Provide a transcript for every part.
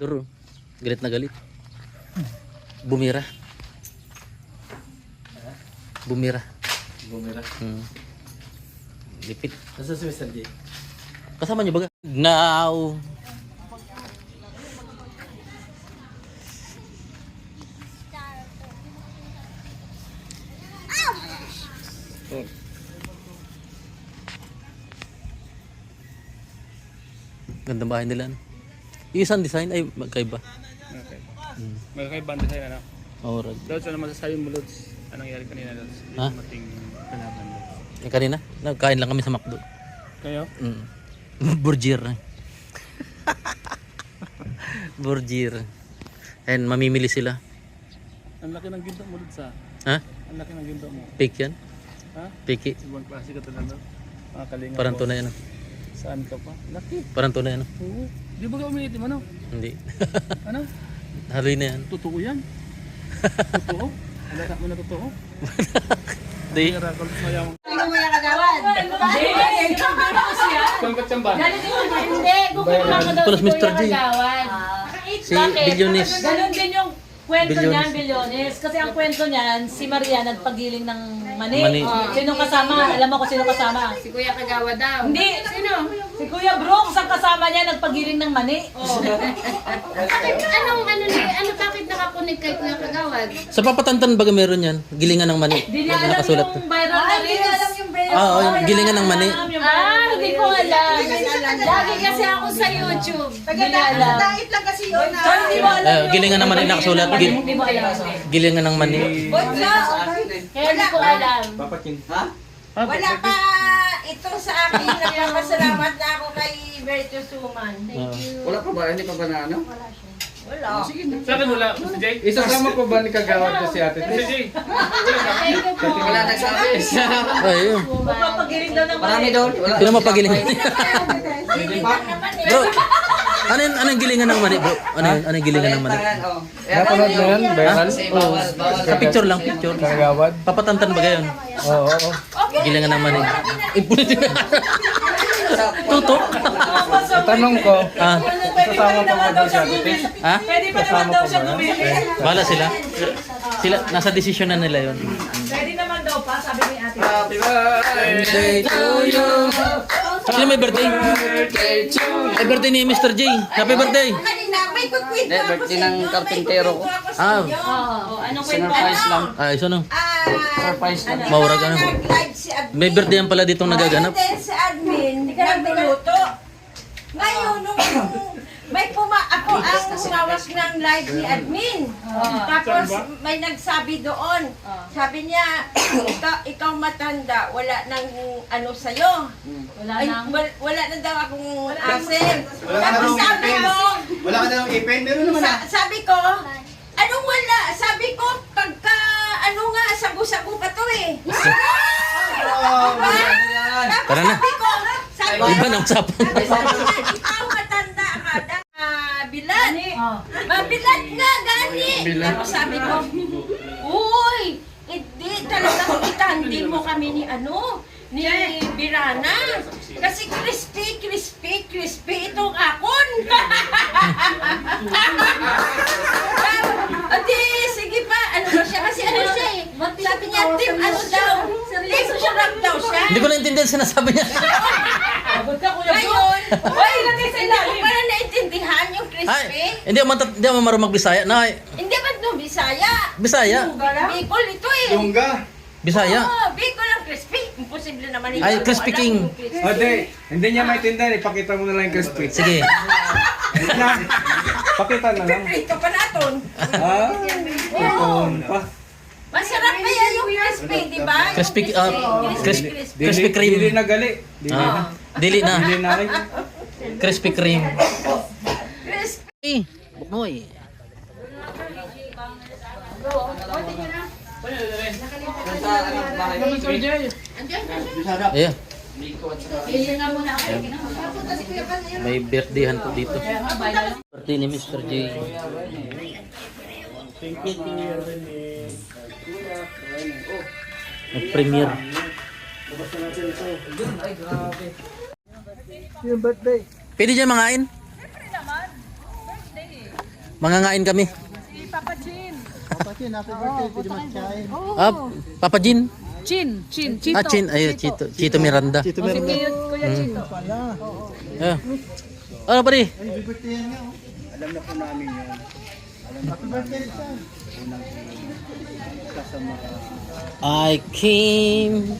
Duro. Galit na galit. Bumira. Bumira. Bumira. Lipit. Nasa si Mr. J? Kasama niyo ba? Now. Gandang bahay nila. No? Yung isang design ay magkaiba. Okay. Magkakaiba ang design, ano? Alright. Lods, ano masasabi mo, Lods? Anong nangyari kanina, Lods? Ha? Mating kalaban, Lods. Yung kanina, nagkain lang kami sa McDo. Kayo? Burger. Burger. And mamimili sila. Ang laki ng ginto mo, Lods, ha? Ha? Ang laki ng ginto mo. Fake yan? Ha? Fake. Ibang klase ka talaga. Mga kalinga Parang ko. tunay ano? Saan ka pa? Laki. Parang tunay ano? Oo. Di ba ka umiitim, ano? Hindi. Ano? Haloy na yan. Totoo yan. Totoo? Alala mo na totoo? Di. Miracle sa mayamang. Tingnan mo yung kagawan. Sangkat siyang ba? Hindi, kukuha ko daw Tulos si Mr. Kuya G. Kagawan. Si Billionis. Ganon din yung kwento Bilyones. niyan, Bilyones. Kasi ang kwento niyan, si Maria nagpagiling ng mani. Mani. Sino kasama? Alam mo kung sino kasama? Si Kuya Kagawa daw. Hindi. Sino? Si Kuya Brooks ang kasama niya nagpagiling ng mani. Ano bakit nakakunik kay Kuya Kagawad? Sa papatantan baga meron yan. Gilingan ng mani. Hindi niya alam Nakasulat. yung viral na reels. Oo, gilingan ng mani. Hindi ko alam. Lagi kasi ako sa YouTube. Hindi niya alam. Lang kasi yun na. So, hindi mo alam. Gilingan ng mani nakasulat. Hindi mo alam. Gilingan ng mani. Kaya hindi ko alam. Papakin. Ha? Wala pa ito sa akin. Nagpapasalamat na ako kay Berto Suman. Wala pa ba? Hindi pa ba na ano? Wala. Sa akin wala. Si Jay? Isasama ko ba ni Kagawad ko si Ate Si Tess? Jay? Thank you po. Wala nagsabi. Ay, yun. Magpapagiling daw ng mani. Marami doon. Wala. Sino mapagiling? Hindi pa. Bro, ano yung gilingan ng mani, bro? Ano yung gilingan ng mani? Napanood mo yan? Viral? Oo. Sa picture lang, picture. Kagawad? Papatantan ba gayon? Oo. Gilingan ng mani. Tutok. Tanong ko, Ah, isasama pa ba daw si Ate Tess? ha? Pwede pa naman daw siya bumili. Bahala sila. Sila, nasa desisyon na nila yun. Pwede naman daw pa, sabi ni ate. Happy birthday to you. Sino may birthday? Ay, birthday ni Mr. J. Happy birthday. Kanina, may kukwento ako birthday sa ng inyo. karpintero ko. May kukwento ako sa Ah. inyo. Anong kwento? Sinurprise lang. Ay, so no. Surprise lang. Maurag ano. Nag-live si admin. May birthday yan pala ditong nagaganap. Then si admin, nagluluto. Ngayon, nung ako ang humawak ng live ni admin. Tapos may nagsabi doon. Sabi niya, ikaw matanda, wala nang ano sa'yo. Wala Ay, nang... wala na daw akong asin. Tapos sabi ko, Wala ka na ng ipin? Meron naman na. sabi ko, anong wala? Sabi ko, pagka, ano nga, sagu-sagu pa to eh. Tapos Tara na. sabi ko, Iba na usapan. sabi niya, ikaw matanda ka, bilad. Mabilad nga, gani. Tapos sabi ko, uy, hindi talagang itandin mo kami ni ni Birana. Kasi crispy itong akon. Adi, sige pa, ano ba siya? Kasi ano siya eh. Sabi niya, Tim, ano daw? Tim, sarap daw siya. Hindi ko naintindihan sinasabi niya. Abot ka, Kuya Bro. Ngayon, Hoy, ilagay sa hindi ko ilalim. parang naintindihan yung Ay, crispy. hindi ako marunong magbisaya. Nay, Hindi ba ito Bisaya? Bisaya. Bicol ito eh. Tungga. Bisaya. Oo, Bicol ang crispy. Imposible naman ito. Ay, Crispy King. Hindi niya maintindihan. Ipakita mo na lang yung crispy. Sige. Pakita na lang. Prito pa naton. Ha? Oo. Pa. Masarap kaya yung crispy, di ba? Crispy, crispy, Crispy. crispy cream. Dili na gali. Dili na. Dili na. Dili na rin. Crispy cream. Crispy. Buknoy. Ayan. May birthdayhan po dito. Birthday ni Mr. J. Nag-premiere. Yung birthday. Pwede dyan mangain? Mangangain kami. Papa Chin. Ah, Papa Jin. Chin, Chito. Ah, Chin. Ay, Chito Miranda. Si Kuya Chito. Ah. Ano pa rin? Alam na po namin yun. Alam na po namin yun. Unang kasama. I came.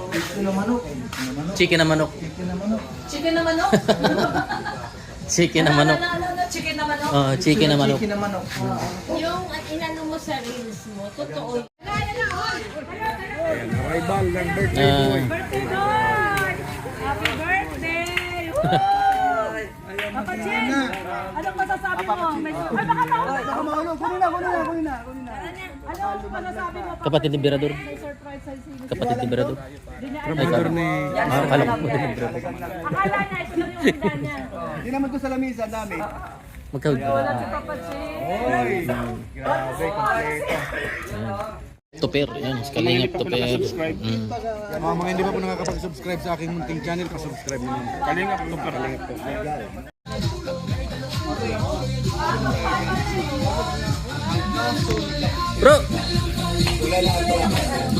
Chicken na manok. Chicken na manok? Chicken na manok. Chicken na manok? Oh, chicken na manok. Yung inano mo sa reels mo, totoo. Arrival ng birthday boy. Birthday boy! Happy birthday! Woo! Papa Chin, anong masasabi mo? Ay, baka mauna. Anong masasabi mo? Kapatid ni Berador. May surprise sa sino. Kapatid ni Berador. Promotor ni... Akala ko ni Berador. Akala niya, ito lang yung handa niya. Hindi naman ko sa lamisa, ang dami. Magkawid ka. Wala si Papa Chin. Oy! Grabe, kompleto. Toper. Yan. Kalingap Toper. Mga hindi pa po nakakapag-subscribe sa aking munting channel, pa-subscribe nyo. Kalingap to per. Kalingap to. Bro!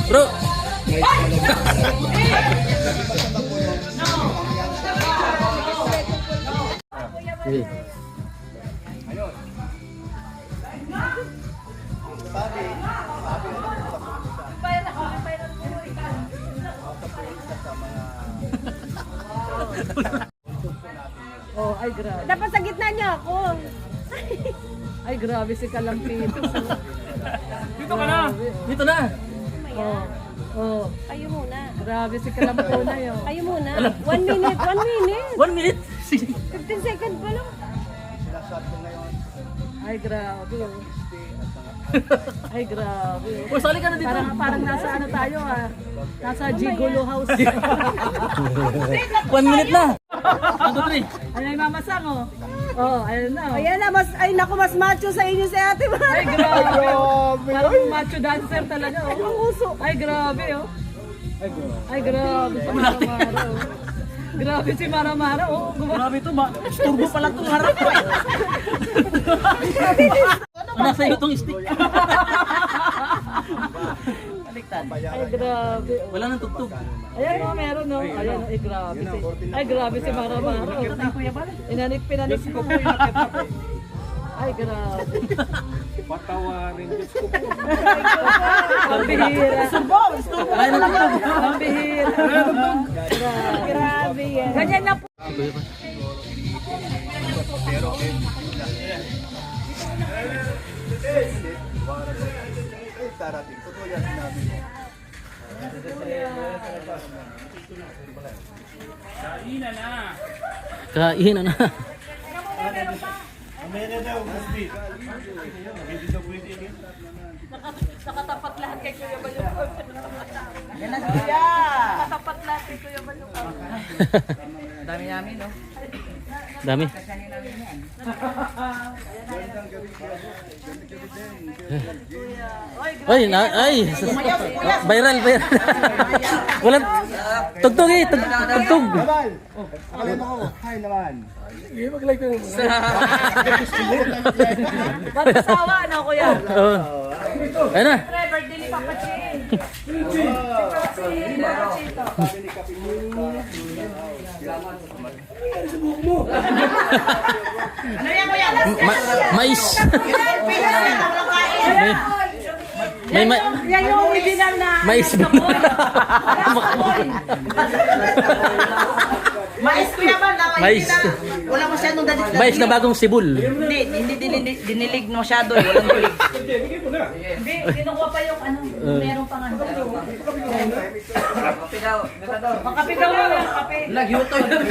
Bro! Sige. Oh, ay grabe. Dapat sa gitna niya ako. Ay grabe si Kalampito. Dito ka na. Dito na! Oh. Oh, Kayo muna. grabe si Kalampito na yun. Kayo muna. 1 minute, 1 minute. 1 minute! 15 seconds pa lang. Ay grabe. Oh. Ay grabe. O, sali ka na dito. Parang nasa ano tayo ah. Nasa Gigolo House. 1 minute na! 1, 2, 3. Ay, ay mamasang oh. Oh, ayun na. Oh. Ayan na, ay naku, mas macho sa inyo si ate. Ay grabe. Parang macho dancer talaga oh. Ang uso. Ay grabe oh. Ay grabe si Maramara oh. Grabe si Maramara oh. Grabe ito, turbo pala itong harap ko eh. Nasa iyo itong stick. Ay grabe. Oh. Wala nang tugtog. Ayan oh, meron no. Ayan oh, ay grabe si. Ay grabe si Maramara oh. Pinanik mo. Ay grabe. Patawarin. Diyos ko po. Ang bihira. Ang bihira. Grabe yan. Ganyan na po. Darating. Totoo yan, sinabi mo. Kainan na. Nakatapat lahat kay Kuya Balong. Yan ang siya. Nakatapat lahat kay Kuya Balong. Dami namin, no? Dami. Ay, ay. Viral. Walang tugtog eh, tugtog. Babal! Alam mo ko, hi naman. Magkasawa, ano Kuya? Oo. Ayun na. Birthday ni Papa Chin. Mais. May Yan yung original na. mais. Mais ko yaman na Mais. wala masyadong dalit. Mais na bagong sibul. Hindi dinilig masyado eh. Walang dilig. Hindi, kinukuha pa yung ano. Meron pang ano. Kape daw mo yung kape. Nagyuto yun.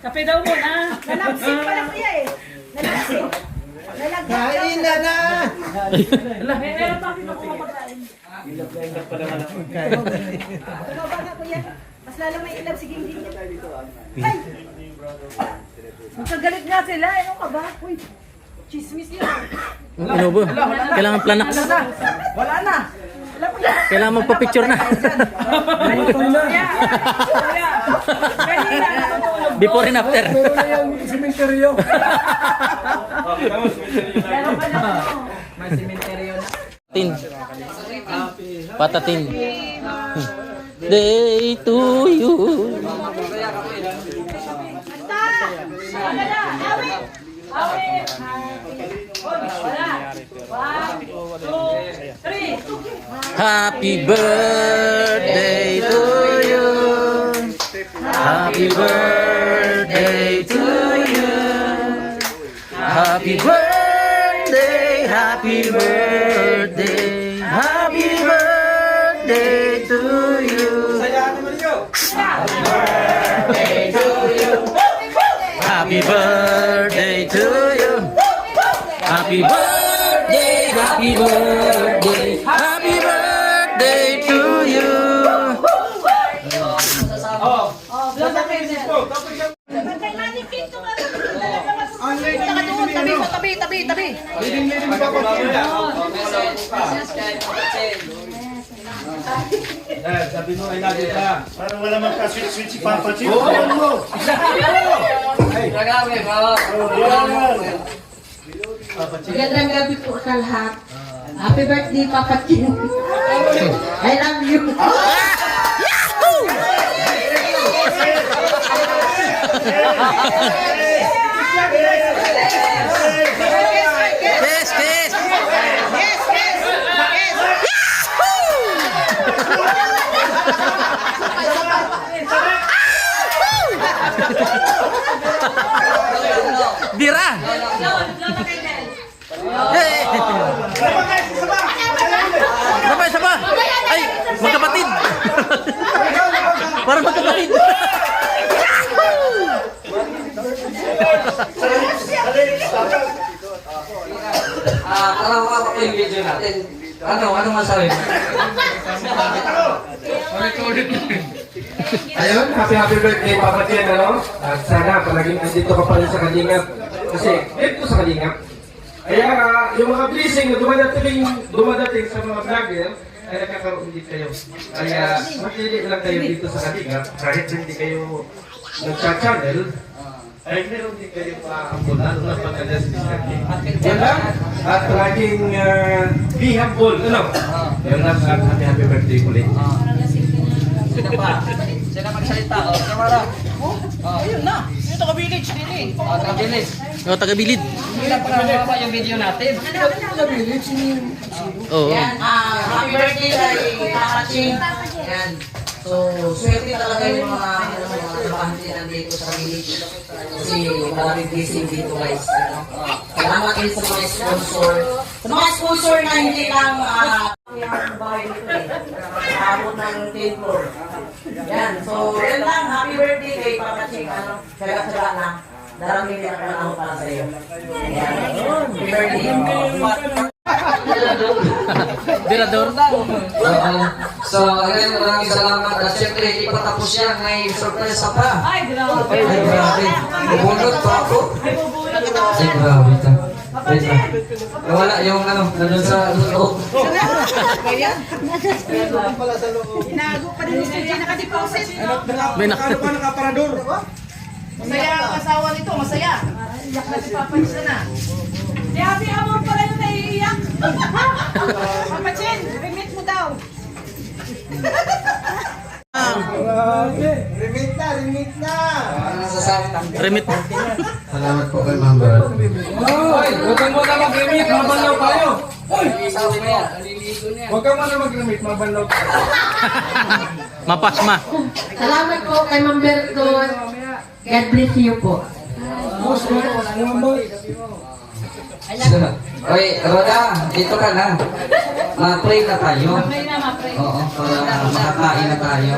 Kape daw mo na. Nalamsik pala kuya eh. Nalamsik. Kain na na! Meron pa kinukuha pagkain. Tumaba nga kuya. Mas lalo may ilang sige hindi niya. Ay! Magkagalit nga sila. Ano ka ba? Uy, chismis yun. Ano ba? Kailangan planax. Wala na. Kailangan magpa-picture na. Kanina natutulog. Before and after. Pero na yung simenteryo. May simenteryo na. Tin. Patatin. Day to you. Happy birthday to you. Happy birthday to you. Happy birthday, happy birthday, happy birthday to you. Happy birthday to you. Happy birthday, happy birthday, happy birthday to you. Tabi. Sabi mo ay lagi ka. Parang wala magka-switch si Papa Chip. Magandang gabi po sa lahat. Happy birthday, Papa Chin. I love you. Kiss, kiss. Bira. Hey. Sabay. Ay, magkapatid. Parang magkapatid. Kalawak ko yung video natin. Ano masabi mo? Ayun, happy birthday Papa Chen, ano? At sana palaging andito ka pa rin sa Kalingap. Kasi, dito sa Kalingap. Kaya yung mga blessing na dumadating sa mga vlogger, ay nakakaroon din kayo. Kaya magpili lang kayo dito sa Kalingap. Kahit hindi kayo nagsa-channel, ay meron din kayo paambulan na pag-alas din natin. Yan lang. At laging be humble. Ano? Yan lang at happy birthday ulit. Sino pa? Sino magsalita? O, kamara. Ayun na. Ito ka village din eh. O, kabilis. O, taga-bilid. Hindi na pa yung video natin. Oo. Happy birthday kay Papa Ching. Yan. So, swerte talaga yung mga trabahante nandito sa village. Kasi maraming blessing dito guys. Salamat din sa mga sponsor. Sa mga sponsor na hindi lang yung bahay dito eh. Abot ng 10 floor. Yan. So, yan lang. Happy birthday kay Papa Ching. Tsaga-tsaga lang. Daraming din ako para sa iyo. Yan. Happy birthday. Birador. So, again, maraming salamat. At syempre, hindi pa tapos yan. May surprise pa. Ay, grabe. Ay, grabe. Bubunot pa ako. Ay, grabe ito. Wait lang. Wala yung nandun sa loob. Inago pa din si Gina naka-deposit. May Ano ka nakaparador? Masaya ang asawa nito, masaya. Iyak na si Papa Chen na. Si Happy Amor pala yung naiiyak. Papa Chen, remit mo daw. Remit na! Ano sasabi? Remit. Salamat po kay Ma'am Bird. Hoy, huwag kang muna mag-remit. Mabanlaw tayo. Sabi mo yan. Naliligo niya. Huwag kang muna mag-remit. Mabanlaw tayo. Mapasma. Salamat po kay Ma'am Berton. God bless you po. Oy, Roda, dito ka na. Ma-pray na tayo. Pray na, ma-pray. Oo, para makakain na tayo.